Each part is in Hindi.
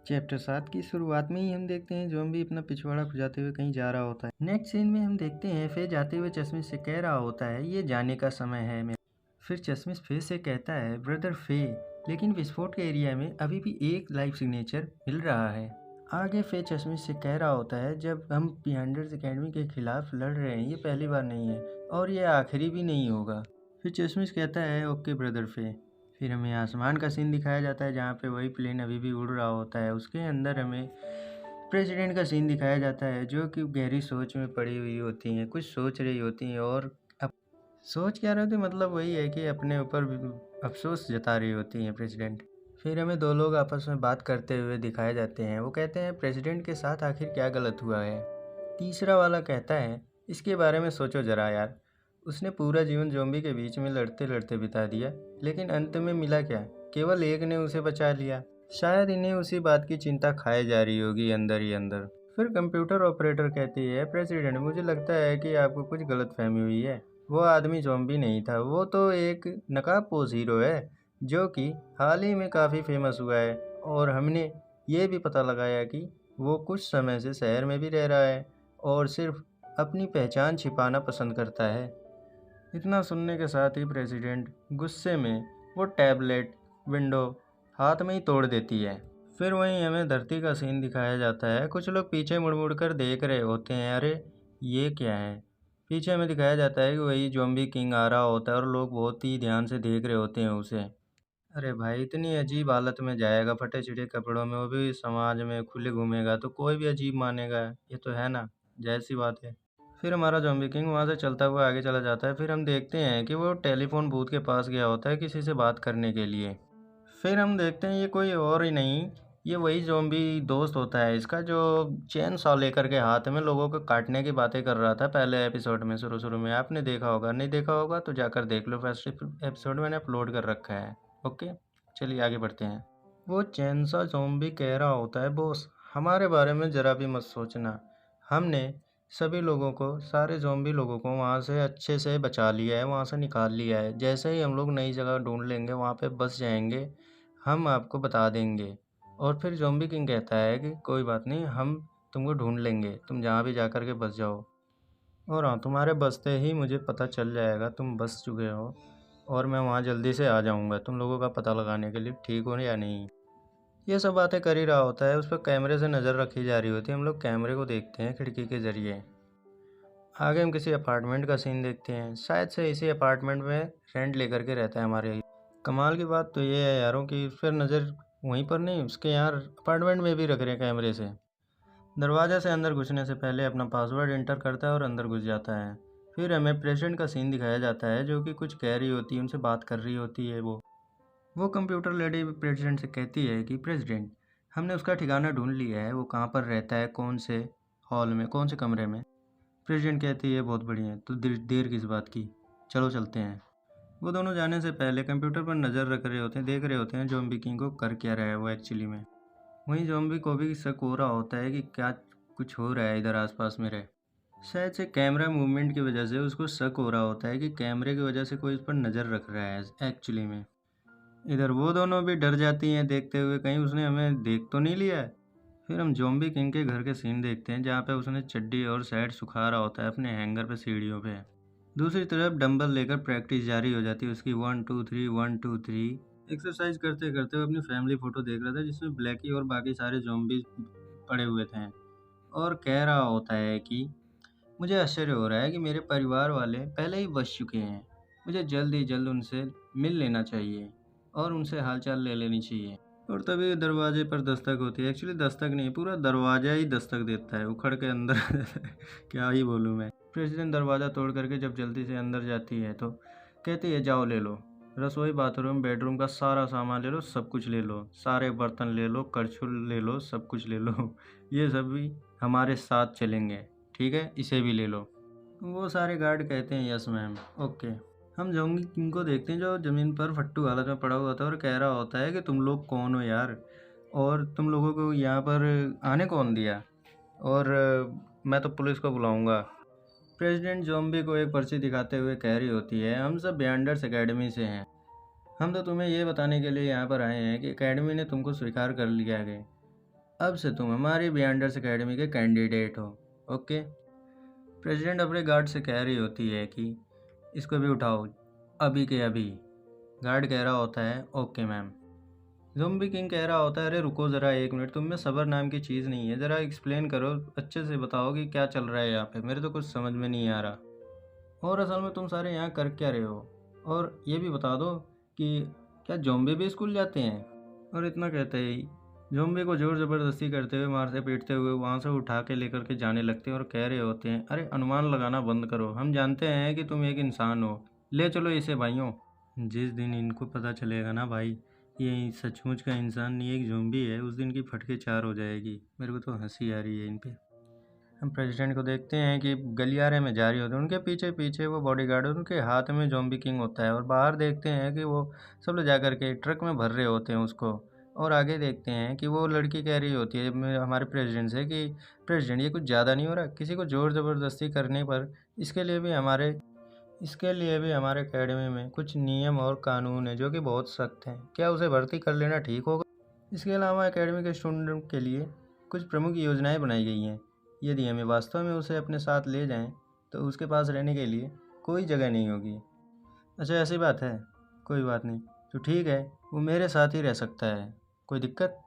चैप्टर 7 की शुरुआत में ही हम देखते हैं ज़ॉम्बी अपना पिछवाड़ा खुजाते हुए कहीं जा रहा होता है। नेक्स्ट सीन में हम देखते हैं फे जाते हुए चश्मिश से कह रहा होता है ये जाने का समय है मेरा। फिर चश्मिश फे से कहता है ब्रदर फे, लेकिन विस्फोट के एरिया में अभी भी एक लाइफ सिग्नेचर मिल रहा है। आगे फे चश्मिश से कह रहा होता है जब हम पियंडर्स एकेडमी के खिलाफ लड़ रहे हैं ये पहली बार नहीं है और ये आखिरी भी नहीं होगा। फिर चश्मिश कहता है ओके ब्रदर फे। फिर हमें आसमान का सीन दिखाया जाता है जहाँ पे वही प्लेन अभी भी उड़ रहा होता है। उसके अंदर हमें प्रेसिडेंट का सीन दिखाया जाता है जो कि गहरी सोच में पड़ी हुई होती हैं, कुछ सोच रही होती हैं और सोच क्या रहे होते मतलब वही है कि अपने ऊपर अफसोस जता रही होती हैं प्रेसिडेंट। फिर हमें दो लोग आपस में बात करते हुए दिखाए जाते हैं। वो कहते हैं प्रेसिडेंट के साथ आखिर क्या गलत हुआ है। तीसरा वाला कहता है इसके बारे में सोचो ज़रा यार, उसने पूरा जीवन ज़ॉम्बी के बीच में लड़ते लड़ते बिता दिया, लेकिन अंत में मिला क्या, केवल एक ने उसे बचा लिया। शायद इन्हें उसी बात की चिंता खाए जा रही होगी अंदर ही अंदर। फिर कंप्यूटर ऑपरेटर कहती है प्रेसिडेंट मुझे लगता है कि आपको कुछ गलतफहमी हुई है, वो आदमी ज़ॉम्बी नहीं था, वो तो एक नकाबपोश हीरो है जो कि हाल ही में काफ़ी फेमस हुआ है और हमने ये भी पता लगाया कि वो कुछ समय से शहर में भी रह रहा है और सिर्फ अपनी पहचान छिपाना पसंद करता है। इतना सुनने के साथ ही प्रेसिडेंट गुस्से में वो टैबलेट विंडो हाथ में ही तोड़ देती है। फिर वहीं हमें धरती का सीन दिखाया जाता है। कुछ लोग पीछे मुड़ मुड़ कर देख रहे होते हैं, अरे ये क्या है। पीछे हमें दिखाया जाता है कि वही ज़ॉम्बी किंग आ रहा होता है और लोग बहुत ही ध्यान से देख रहे होते हैं उसे। अरे भाई इतनी अजीब हालत में जाएगा फटे चिटे कपड़ों में, वो भी समाज में खुले घूमेगा तो कोई भी अजीब मानेगा, ये तो है ना, जैसी बात है। फिर हमारा ज़ॉम्बी किंग वहाँ से चलता हुआ आगे चला जाता है। फिर हम देखते हैं कि वो टेलीफोन बूथ के पास गया होता है किसी से बात करने के लिए। फिर हम देखते हैं ये कोई और ही नहीं, ये वही ज़ॉम्बी दोस्त होता है इसका जो चेन सॉ लेकर के हाथ में लोगों को काटने की बातें कर रहा था पहले एपिसोड में। शुरू में आपने देखा होगा, नहीं देखा होगा तो जाकर देख लो, फर्स्ट एपिसोड मैंने अपलोड कर रखा है। ओके चलिए आगे बढ़ते हैं। वो चेन सॉ ज़ॉम्बी कह रहा होता है बॉस हमारे बारे में ज़रा भी मत सोचना, हमने सभी लोगों को, सारे ज़ॉम्बी लोगों को वहाँ से अच्छे से बचा लिया है, वहाँ से निकाल लिया है। जैसे ही हम लोग नई जगह ढूंढ लेंगे वहाँ पे बस जाएंगे, हम आपको बता देंगे। और फिर ज़ॉम्बी किंग कहता है कि कोई बात नहीं, हम तुमको ढूंढ लेंगे, तुम जहाँ भी जा कर के बस जाओ। और हाँ, तुम्हारे बसते ही मुझे पता चल जाएगा तुम बस चुके हो और मैं वहाँ जल्दी से आ जाऊँगा तुम लोगों का पता लगाने के लिए, ठीक हो या नहीं। ये सब बातें कर ही रहा होता है, उस पर कैमरे से नज़र रखी जा रही होती है। हम लोग कैमरे को देखते हैं खिड़की के ज़रिए। आगे हम किसी अपार्टमेंट का सीन देखते हैं, शायद से इसी अपार्टमेंट में रेंट लेकर के रहता है हमारे। कमाल की बात तो ये है यारों कि उस पर नज़र वहीं पर नहीं, उसके यहाँ अपार्टमेंट में भी रख रहे हैं कैमरे से। दरवाजे से अंदर घुसने से पहले अपना पासवर्ड एंटर करता है और अंदर घुस जाता है। फिर हमें प्रेसिडेंट का सीन दिखाया जाता है जो कि कुछ कह रही होती है, उनसे बात कर रही होती है। वो कंप्यूटर लेडी प्रेसिडेंट से कहती है कि प्रेसिडेंट हमने उसका ठिकाना ढूंढ लिया है, वो कहाँ पर रहता है, कौन से हॉल में, कौन से कमरे में। प्रेसिडेंट कहती है बहुत बढ़िया, तो देर किस बात की, चलो चलते हैं। वो दोनों जाने से पहले कंप्यूटर पर नज़र रख रहे होते हैं, देख रहे होते हैं ज़ॉम्बी किंग को कर क्या रहा है वो एक्चुअली में। वहीं ज़ॉम्बी को भी शक हो रहा होता है कि क्या कुछ हो रहा है इधर आसपास मेरे। शायद से कैमरा मूवमेंट की वजह से उसको शक हो रहा होता है कि कैमरे की वजह से कोई उस पर नज़र रख रहा है एक्चुअली में। इधर वो दोनों भी डर जाती हैं देखते हुए कहीं उसने हमें देख तो नहीं लिया है। फिर हम ज़ॉम्बी किंग के घर के सीन देखते हैं जहाँ पे उसने चड्डी और शर्ट सुखा रहा होता है अपने हैंगर पे सीढ़ियों पे। दूसरी तरफ डंबल लेकर प्रैक्टिस जारी हो जाती है उसकी, 1 2 3 1 2 3। एक्सरसाइज करते करते वो अपनी फैमिली फ़ोटो देख रहा था जिसमें ब्लैकी और बाकी सारे ज़ॉम्बी पड़े हुए थे और कह रहा होता है कि मुझे आश्चर्य हो रहा है कि मेरे परिवार वाले पहले ही बच चुके हैं, मुझे जल्द ही जल्द उनसे मिल लेना चाहिए और उनसे हालचाल ले लेनी चाहिए। और तभी दरवाजे पर दस्तक होती है, एक्चुअली दस्तक नहीं, पूरा दरवाज़ा ही दस्तक देता है उखड़ के अंदर क्या ही बोलूँ मैं। प्रेसिडेंट दरवाज़ा तोड़ करके जब जल्दी से अंदर जाती है तो कहती है जाओ ले लो, रसोई बाथरूम बेडरूम का सारा सामान ले लो, सब कुछ ले लो, सारे बर्तन ले लो, करछुल ले लो, सब कुछ ले लो ये सब भी हमारे साथ चलेंगे, ठीक है, इसे भी ले लो। वो सारे गार्ड कहते हैं यस मैम, ओके। हम ज़ॉम्बी किंग को देखते हैं जो ज़मीन पर फट्टू हालत में पड़ा हुआ था और कह रहा होता है कि तुम लोग कौन हो यार, और तुम लोगों को यहाँ पर आने कौन दिया, और मैं तो पुलिस को बुलाऊंगा। प्रेसिडेंट ज़ॉम्बी को एक पर्ची दिखाते हुए कह रही होती है हम सब बियंडर्स एकेडमी से हैं, हम तो तुम्हें ये बताने के लिए यहाँ पर आए हैं कि एकेडमी ने तुमको स्वीकार कर लिया है अब से तुम हमारी बियॉन्डर्स एकेडमी के कैंडिडेट हो। ओके। प्रेसिडेंट अपने गार्ड से कह रही होती है कि इसको भी उठाओ अभी के अभी। गार्ड कह रहा होता है ओके मैम। ज़ोंबी किंग कह रहा होता है अरे रुको ज़रा 1 मिनट, तुम में सब्र नाम की चीज़ नहीं है, ज़रा एक्सप्लेन करो, अच्छे से बताओ कि क्या चल रहा है यहाँ पे, मेरे तो कुछ समझ में नहीं आ रहा। और असल में तुम सारे यहाँ कर क्या रहे हो, और ये भी बता दो कि क्या ज़ोंबी भी स्कूल जाते हैं। और इतना कहते ही ज़ोंबी को ज़ोर ज़बरदस्ती करते हुए मारते पीटते हुए वहाँ से उठा के लेकर के जाने लगते हैं और कह रहे होते हैं अरे अनुमान लगाना बंद करो, हम जानते हैं कि तुम एक इंसान हो, ले चलो इसे भाइयों। जिस दिन इनको पता चलेगा ना भाई ये सचमुच का इंसान नहीं एक ज़ोंबी है, उस दिन की फटके 4 हो जाएगी। मेरे को तो हंसी आ रही है इन पे। हम प्रेसिडेंट को देखते हैं कि गलियारे में जा रही होते हैं, उनके पीछे पीछे वो बॉडीगार्ड, उनके हाथ में ज़ोंबी किंग होता है, और बाहर देखते हैं कि वो सब लोग जा कर के ट्रक में भर रहे होते हैं उसको। और आगे देखते हैं कि वो लड़की कह रही होती है हमारे प्रेसिडेंट से कि प्रेसिडेंट ये कुछ ज़्यादा नहीं हो रहा, किसी को ज़ोर ज़बरदस्ती करने पर इसके लिए भी हमारे एकेडमी में कुछ नियम और कानून है जो कि बहुत सख्त हैं, क्या उसे भर्ती कर लेना ठीक होगा। इसके अलावा एकेडमी के स्टूडेंट के लिए कुछ प्रमुख योजनाएं बनाई गई हैं, यदि हमें वास्तव में उसे अपने साथ ले जाएं तो उसके पास रहने के लिए कोई जगह नहीं होगी। अच्छा ऐसी बात है, कोई बात नहीं, तो ठीक है, वो मेरे साथ ही रह सकता है, कोई दिक्कत।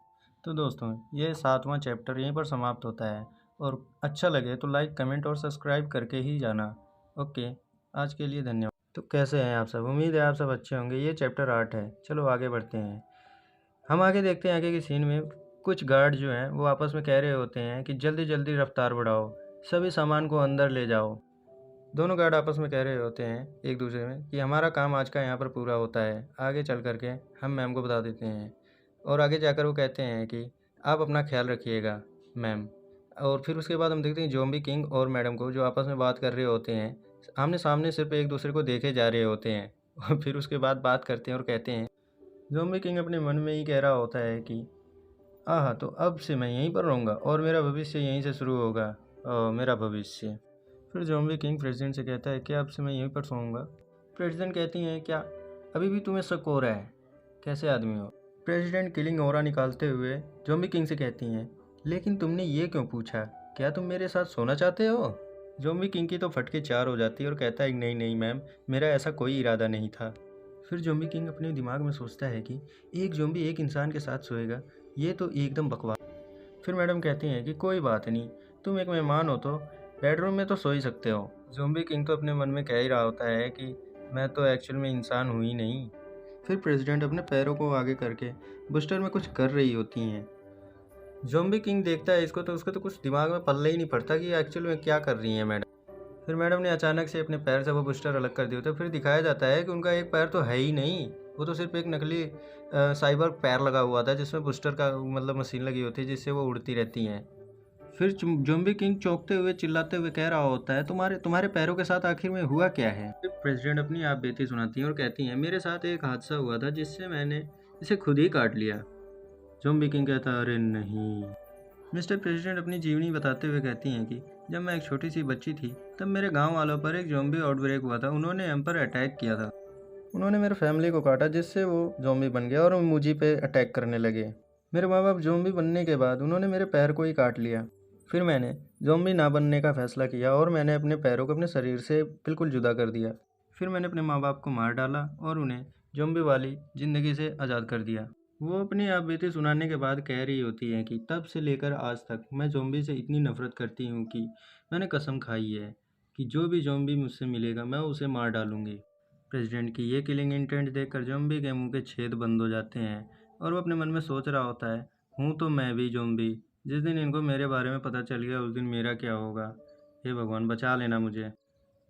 तो दोस्तों ये 7वां चैप्टर यहीं पर समाप्त होता है, और अच्छा लगे तो लाइक कमेंट और सब्सक्राइब करके ही जाना। ओके, आज के लिए धन्यवाद। तो कैसे हैं आप सब, उम्मीद है आप सब अच्छे होंगे। ये चैप्टर 8 है, चलो आगे बढ़ते हैं। हम आगे देखते हैं आगे की सीन में कुछ गार्ड जो हैं वो आपस में कह रहे होते हैं कि जल्दी जल्दी रफ्तार बढ़ाओ, सभी सामान को अंदर ले जाओ। दोनों गार्ड आपस में कह रहे होते हैं एक दूसरे में कि हमारा काम आज का यहाँ पर पूरा होता है, आगे चल करके हम मैम को बता देते हैं। और आगे जाकर वो कहते हैं कि आप अपना ख्याल रखिएगा मैम। और फिर उसके बाद हम देखते हैं ज़ोंबी किंग और मैडम को जो आपस में बात कर रहे होते हैं, आमने सामने सिर्फ एक दूसरे को देखे जा रहे होते हैं। और फिर उसके बाद बात करते हैं और कहते हैं ज़ोंबी किंग अपने मन में ही कह रहा होता है कि आहा, तो अब से मैं यहीं पर रहूँगा और मेरा भविष्य यहीं से शुरू होगा। मेरा भविष्य। फिर ज़ोंबी किंग प्रेसिडेंट से कहता है कि अब से मैं यहीं पर सोऊंगा। प्रेसिडेंट कहती हैं क्या अभी भी तुम्हें शक हो रहा है, कैसे आदमी हो। प्रेसिडेंट किलिंग ऑरा निकालते हुए ज़ोंबी किंग से कहती हैं लेकिन तुमने ये क्यों पूछा, क्या तुम मेरे साथ सोना चाहते हो। ज़ोंबी किंग की तो फटके 4 हो जाती है और कहता है नहीं नहीं मैम, मेरा ऐसा कोई इरादा नहीं था। फिर ज़ोंबी किंग अपने दिमाग में सोचता है कि एक ज़ोंबी एक इंसान के साथ सोएगा, ये तो एकदम बकवास। फिर मैडम कहती हैं कि कोई बात नहीं, तुम एक मेहमान हो तो बेडरूम में तो सो ही सकते हो। ज़ोंबी किंग तो अपने मन में कह ही रहा होता है कि मैं तो एक्चुअल में इंसान हूँ ही नहीं। फिर प्रेसिडेंट अपने पैरों को आगे करके बूस्टर में कुछ कर रही होती हैं। ज़ोंबी किंग देखता है इसको तो उसको तो कुछ दिमाग में पल्ले ही नहीं पड़ता कि एक्चुअल में क्या कर रही हैं मैडम। फिर मैडम ने अचानक से अपने पैर से वो बूस्टर अलग कर दिए होते, फिर दिखाया जाता है कि उनका एक पैर तो है ही नहीं, वो तो सिर्फ एक नकली साइबर पैर लगा हुआ था जिसमें बूस्टर का मतलब मशीन लगी होती है जिससे वो उड़ती रहती हैं। फिर ज़ोंबी किंग चौंकते हुए चिल्लाते हुए कह रहा होता है तुम्हारे तुम्हारे पैरों के साथ आखिर में हुआ क्या है। फिर प्रेसिडेंट अपनी आप बीती सुनाती हैं और कहती हैं मेरे साथ एक हादसा हुआ था जिससे मैंने इसे खुद ही काट लिया। ज़ोंबी किंग कहता अरे नहीं। मिस्टर प्रेसिडेंट अपनी जीवनी बताते हुए कहती हैं कि जब मैं एक छोटी सी बच्ची थी तब मेरे गांव वालों पर एक ज़ॉम्बी आउटब्रेक हुआ था, उन्होंने हम पर अटैक किया था, उन्होंने मेरे फैमिली को काटा जिससे वो ज़ॉम्बी बन गया और मुझे पे अटैक करने लगे। मेरे माँ बाप ज़ॉम्बी बनने के बाद उन्होंने मेरे पैर को ही काट लिया। फिर मैंने ज़ॉम्बी ना बनने का फ़ैसला किया और मैंने अपने पैरों को अपने शरीर से बिल्कुल जुदा कर दिया। फिर मैंने अपने माँ बाप को मार डाला और उन्हें ज़ॉम्बी वाली ज़िंदगी से आज़ाद कर दिया। वो अपनी आप बीती सुनाने के बाद कह रही होती हैं कि तब से लेकर आज तक मैं ज़ॉम्बी से इतनी नफ़रत करती हूँ कि मैंने कसम खाई है कि जो भी ज़ॉम्बी मुझसे मिलेगा मैं उसे मार डालूँगी। प्रेसिडेंट की ये किलिंग इंटेंट देखकर ज़ॉम्बी के मुंह के छेद बंद हो जाते हैं और वो अपने मन में सोच रहा होता है हूँ तो मैं भी ज़ॉम्बी, जिस दिन इनको मेरे बारे में पता चल गया उस दिन मेरा क्या होगा, हे भगवान बचा लेना मुझे।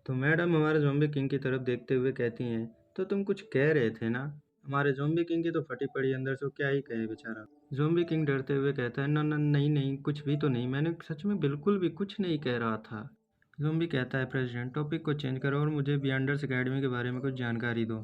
तो मैडम हमारे ज़ॉम्बी किंग की तरफ देखते हुए कहती हैं तो तुम कुछ कह रहे थे ना। हमारे ज़ॉम्बी किंग की तो फटी पड़ी अंदर से, वो क्या ही कहे बेचारा। ज़ॉम्बी किंग डरते हुए कहता है ना ना नहीं नहीं कुछ भी तो नहीं, मैंने सच में बिल्कुल भी कुछ नहीं कह रहा था। ज़ॉम्बी कहता है प्रेसिडेंट टॉपिक को चेंज करो और मुझे बियॉन्डर्स एकेडमी के बारे में कुछ जानकारी दो।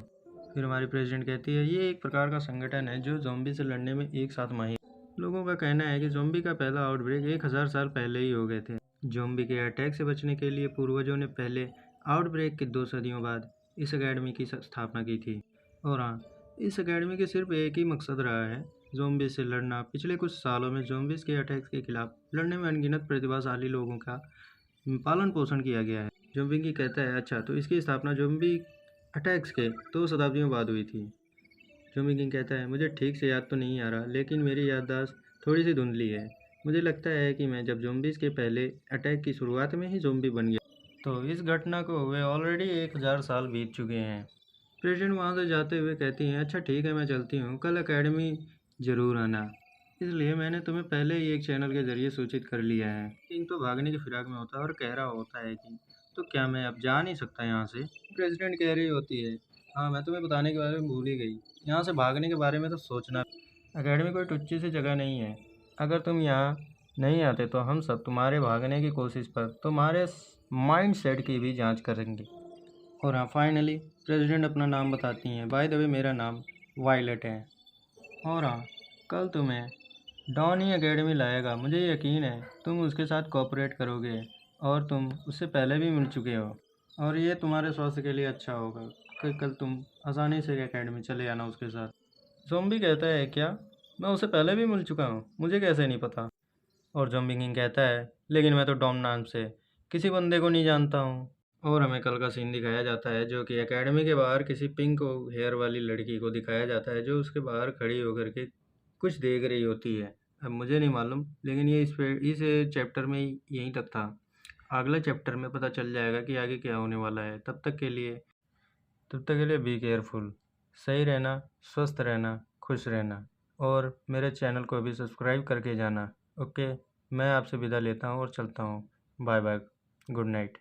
फिर हमारी प्रेसिडेंट कहती है ये एक प्रकार का संगठन है जो ज़ॉम्बी से लड़ने में एक साथ माहिर। लोगों का कहना है कि ज़ॉम्बी का पहला आउटब्रेक 1000 साल पहले ही हो गए थे। ज़ॉम्बी के अटैक से बचने के लिए पूर्वजों ने पहले आउटब्रेक के 2 सदियों बाद इस एकेडमी की स्थापना की थी। और हाँ, इस एकेडमी के सिर्फ एक ही मकसद रहा है ज़ॉम्बी से लड़ना। पिछले कुछ सालों में ज़ॉम्बीज़ के अटैक्स के खिलाफ लड़ने में अनगिनत प्रतिभाशाली लोगों का पालन पोषण किया गया है। ज़ॉम्बी की कहता है, अच्छा तो इसकी स्थापना ज़ॉम्बी अटैक्स के 2 शताब्दियों बाद हुई थी। ज़ॉम्बी किंग कहता है, मुझे ठीक से याद तो नहीं आ रहा, लेकिन मेरी याददाश्त थोड़ी सी धुंधली है। मुझे लगता है कि मैं जब ज़ॉम्बीज़ के पहले अटैक की शुरुआत में ही ज़ॉम्बी बन गया। तो इस घटना को हुए ऑलरेडी 1000 साल बीत चुके हैं। प्रेसिडेंट वहाँ से जाते हुए कहती हैं, अच्छा ठीक है मैं चलती हूँ, कल एकेडमी ज़रूर आना, इसलिए मैंने तुम्हें पहले ही एक चैनल के ज़रिए सूचित कर लिया है। किंग तो भागने की फिराक में होता है और कह रहा होता है कि तो क्या मैं अब जा नहीं सकता यहाँ से। प्रेसिडेंट कह रही होती है, हाँ मैं तुम्हें बताने के बारे में भूल ही गई, यहाँ से भागने के बारे में तो सोचना। एकेडमी कोई टुच्ची सी जगह नहीं है, अगर तुम यहाँ नहीं आते तो हम सब तुम्हारे भागने की कोशिश पर तुम्हारे माइंड सेट की भी जांच करेंगे। और हाँ फाइनली प्रेसिडेंट अपना नाम बताती हैं, बाय द वे मेरा नाम वायलेट है। और हाँ कल तुम्हें डॉन ही एकेडमी लाएगा, मुझे यकीन है तुम उसके साथ कोऑपरेट करोगे और तुम उससे पहले भी मिल चुके हो और ये तुम्हारे स्वास्थ्य के लिए अच्छा होगा कि कल तुम आसानी से एकेडमी चले आना उसके साथ। ज़ॉम्बी कहता है, क्या मैं उससे पहले भी मिल चुका हूँ, मुझे कैसे नहीं पता। और ज़ॉम्बी किंग कहता है, लेकिन मैं तो डॉम नाम से किसी बंदे को नहीं जानता हूँ। और हमें कल का सीन दिखाया जाता है जो कि एकेडमी के बाहर किसी पिंक हेयर वाली लड़की को दिखाया जाता है जो उसके बाहर खड़ी होकर के कुछ देख रही होती है। अब मुझे नहीं मालूम, लेकिन ये इस चैप्टर में यहीं तक था। अगले चैप्टर में पता चल जाएगा कि आगे क्या होने वाला है। तब तक के लिए बी केयरफुल, सही रहना, स्वस्थ रहना, खुश रहना और मेरे चैनल को भी सब्सक्राइब करके जाना। ओके, मैं आपसे विदा लेता हूँ और चलता हूँ। Bye bye, good night.